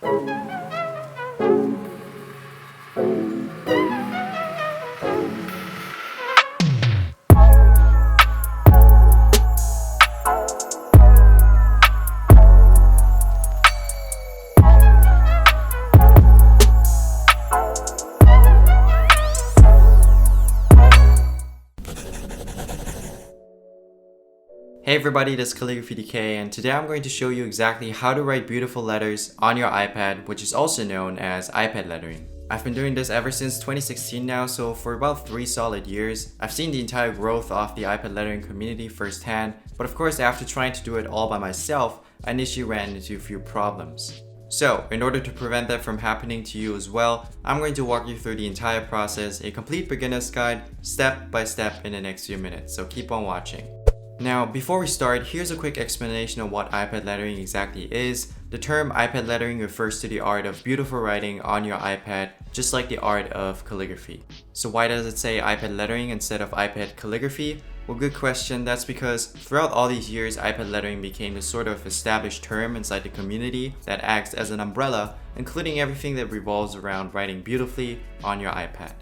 Hey everybody, this is Calligraphy DK, and today I'm going to show you exactly how to write beautiful letters on your iPad, which is also known as iPad lettering. I've been doing this ever since 2016 now, so for about 3 solid years. I've seen the entire growth of the iPad lettering community firsthand, but of course after trying to do it all by myself, I initially ran into a few problems. So, in order to prevent that from happening to you as well, I'm going to walk you through the entire process, a complete beginner's guide, step by step in the next few minutes, so keep on watching. Now, before we start, here's a quick explanation of what iPad lettering exactly is. The term iPad lettering refers to the art of beautiful writing on your iPad, just like the art of calligraphy. So why does it say iPad lettering instead of iPad calligraphy? Well, good question. That's because throughout all these years, iPad lettering became a sort of established term inside the community that acts as an umbrella, including everything that revolves around writing beautifully on your iPad.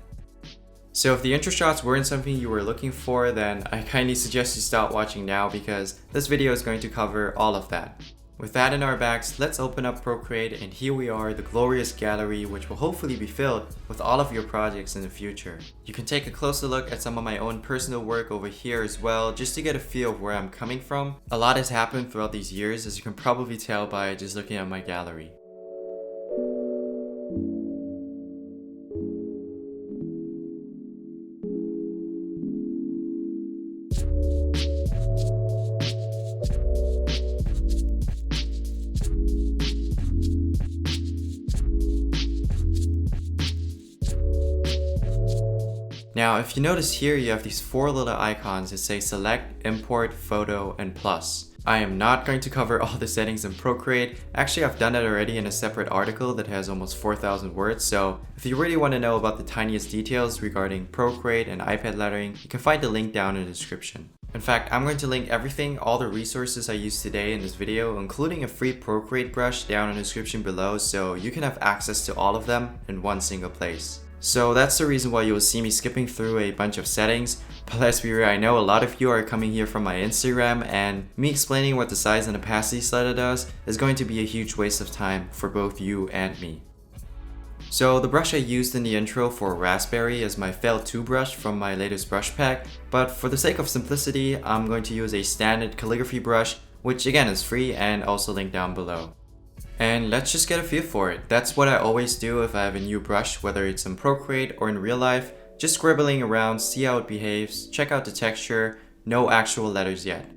So if the intro shots weren't something you were looking for, then I kindly suggest you stop watching now because this video is going to cover all of that. With that in our backs, let's open up Procreate, and here we are, the glorious gallery which will hopefully be filled with all of your projects in the future. You can take a closer look at some of my own personal work over here as well, just to get a feel of where I'm coming from. A lot has happened throughout these years, as you can probably tell by just looking at my gallery. Now, if you notice here, you have these 4 little icons that say select, import, photo, and plus. I am not going to cover all the settings in Procreate. Actually, I've done that already in a separate article that has almost 4,000 words, so if you really want to know about the tiniest details regarding Procreate and iPad lettering, you can find the link down in the description. In fact, I'm going to link everything, all the resources I used today in this video, including a free Procreate brush down in the description below, so you can have access to all of them in one single place. So that's the reason why you will see me skipping through a bunch of settings, but let's be real, I know a lot of you are coming here from my Instagram, and me explaining what the size and opacity slider does is going to be a huge waste of time for both you and me. So the brush I used in the intro for Raspberry is my Felt 2 brush from my latest brush pack, but for the sake of simplicity, I'm going to use a standard calligraphy brush, which again is free and also linked down below. And let's just get a feel for it. That's what I always do if I have a new brush, whether it's in Procreate or in real life. Just scribbling around, see how it behaves, check out the texture, no actual letters yet.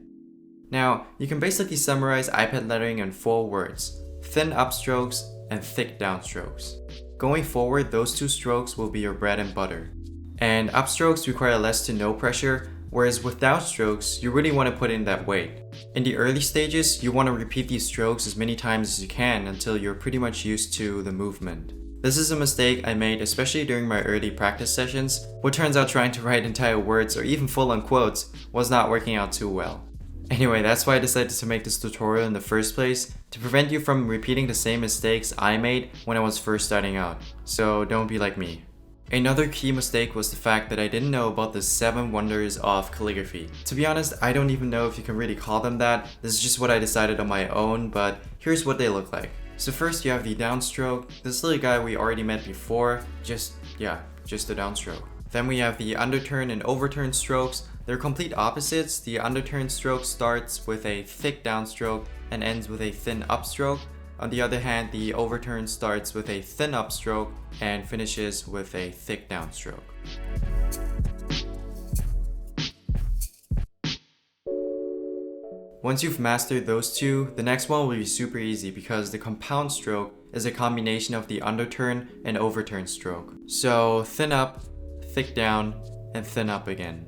Now, you can basically summarize iPad lettering in 4 words: thin upstrokes and thick downstrokes. Going forward, those 2 strokes will be your bread and butter. And upstrokes require less to no pressure, whereas with downstrokes, you really want to put in that weight. In the early stages, you want to repeat these strokes as many times as you can until you're pretty much used to the movement. This is a mistake I made especially during my early practice sessions. What turns out trying to write entire words or even full-on quotes was not working out too well. Anyway, that's why I decided to make this tutorial in the first place, to prevent you from repeating the same mistakes I made when I was first starting out. So don't be like me. Another key mistake was the fact that I didn't know about the 7 Wonders of Calligraphy. To be honest, I don't even know if you can really call them that. This is just what I decided on my own, but here's what they look like. So first you have the downstroke, this little guy we already met before, just a downstroke. Then we have the underturn and overturn strokes. They're complete opposites. The underturn stroke starts with a thick downstroke and ends with a thin upstroke. On the other hand, the overturn starts with a thin upstroke and finishes with a thick downstroke. Once you've mastered those 2, the next one will be super easy because the compound stroke is a combination of the underturn and overturn stroke. So thin up, thick down, and thin up again.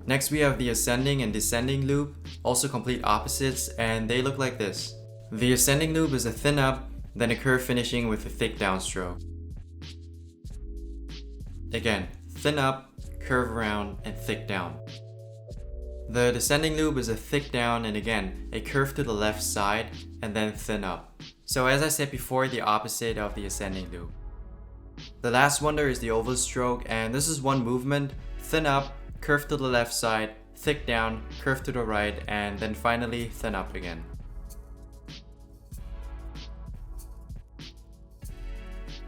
Next we have the ascending and descending loop, also complete opposites, and they look like this. The ascending loop is a thin up, then a curve finishing with a thick downstroke. Again, thin up, curve around, and thick down. The descending loop is a thick down and again, a curve to the left side and then thin up. So as I said before, the opposite of the ascending loop. The last wonder is the oval stroke, and this is one movement: thin up, curve to the left side, thick down, curve to the right, and then finally thin up again.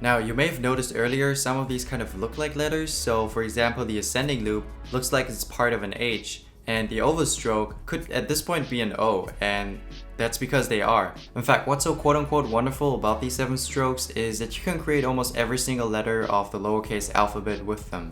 Now you may have noticed earlier some of these kind of look like letters. So for example, the ascending loop looks like it's part of an H, and the oval stroke could at this point be an O, and that's because they are. In fact, what's so quote-unquote wonderful about these 7 strokes is that you can create almost every single letter of the lowercase alphabet with them.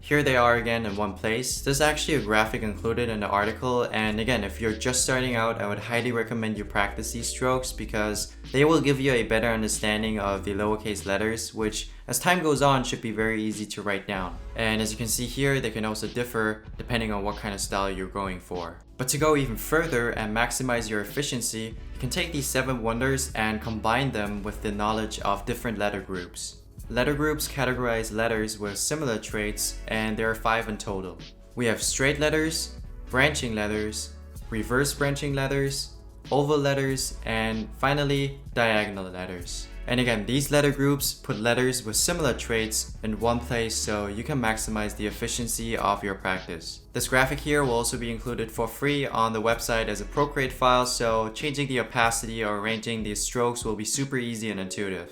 Here they are again in one place. There's actually a graphic included in the article, and again, if you're just starting out, I would highly recommend you practice these strokes because they will give you a better understanding of the lowercase letters, which as time goes on should be very easy to write down. And as you can see here, they can also differ depending on what kind of style you're going for. But to go even further and maximize your efficiency, you can take these 7 wonders and combine them with the knowledge of different letter groups. Letter groups categorize letters with similar traits, and there are 5 in total. We have straight letters, branching letters, reverse branching letters, oval letters, and finally diagonal letters. And again, these letter groups put letters with similar traits in one place so you can maximize the efficiency of your practice. This graphic here will also be included for free on the website as a Procreate file, so changing the opacity or arranging these strokes will be super easy and intuitive.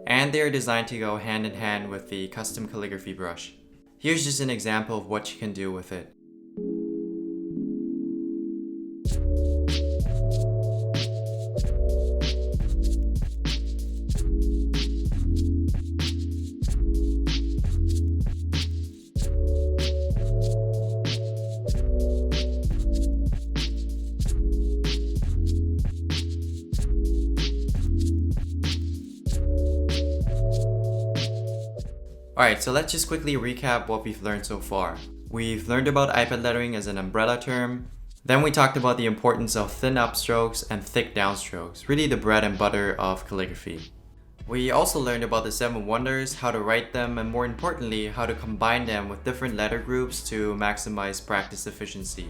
And they are designed to go hand in hand with the custom calligraphy brush. Here's just an example of what you can do with it. Alright, so let's just quickly recap what we've learned so far. We've learned about iPad lettering as an umbrella term. Then we talked about the importance of thin upstrokes and thick downstrokes, really the bread and butter of calligraphy. We also learned about the 7 wonders, how to write them, and more importantly, how to combine them with different letter groups to maximize practice efficiency.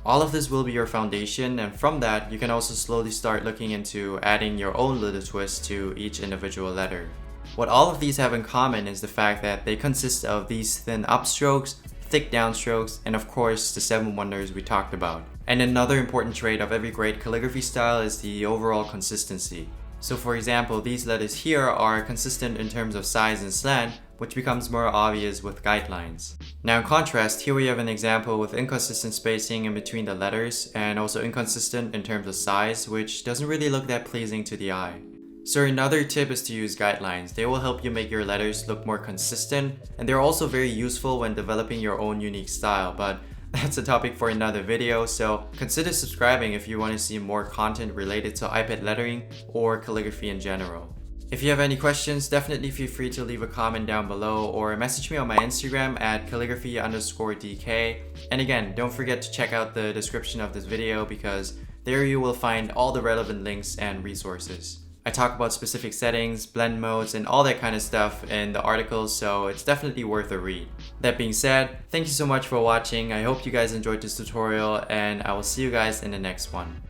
All of this will be your foundation, and from that, you can also slowly start looking into adding your own little twist to each individual letter. What all of these have in common is the fact that they consist of these thin upstrokes, thick downstrokes, and of course the 7 wonders we talked about. And another important trait of every great calligraphy style is the overall consistency. So for example, these letters here are consistent in terms of size and slant, which becomes more obvious with guidelines. Now in contrast, here we have an example with inconsistent spacing in between the letters and also inconsistent in terms of size, which doesn't really look that pleasing to the eye. So another tip is to use guidelines. They will help you make your letters look more consistent, and they're also very useful when developing your own unique style, but that's a topic for another video, so consider subscribing if you want to see more content related to iPad lettering or calligraphy in general. If you have any questions, definitely feel free to leave a comment down below or message me on my Instagram at calligraphy_DK. And again, don't forget to check out the description of this video because there you will find all the relevant links and resources. I talk about specific settings, blend modes, and all that kind of stuff in the articles, so it's definitely worth a read. That being said, thank you so much for watching. I hope you guys enjoyed this tutorial, and I will see you guys in the next one.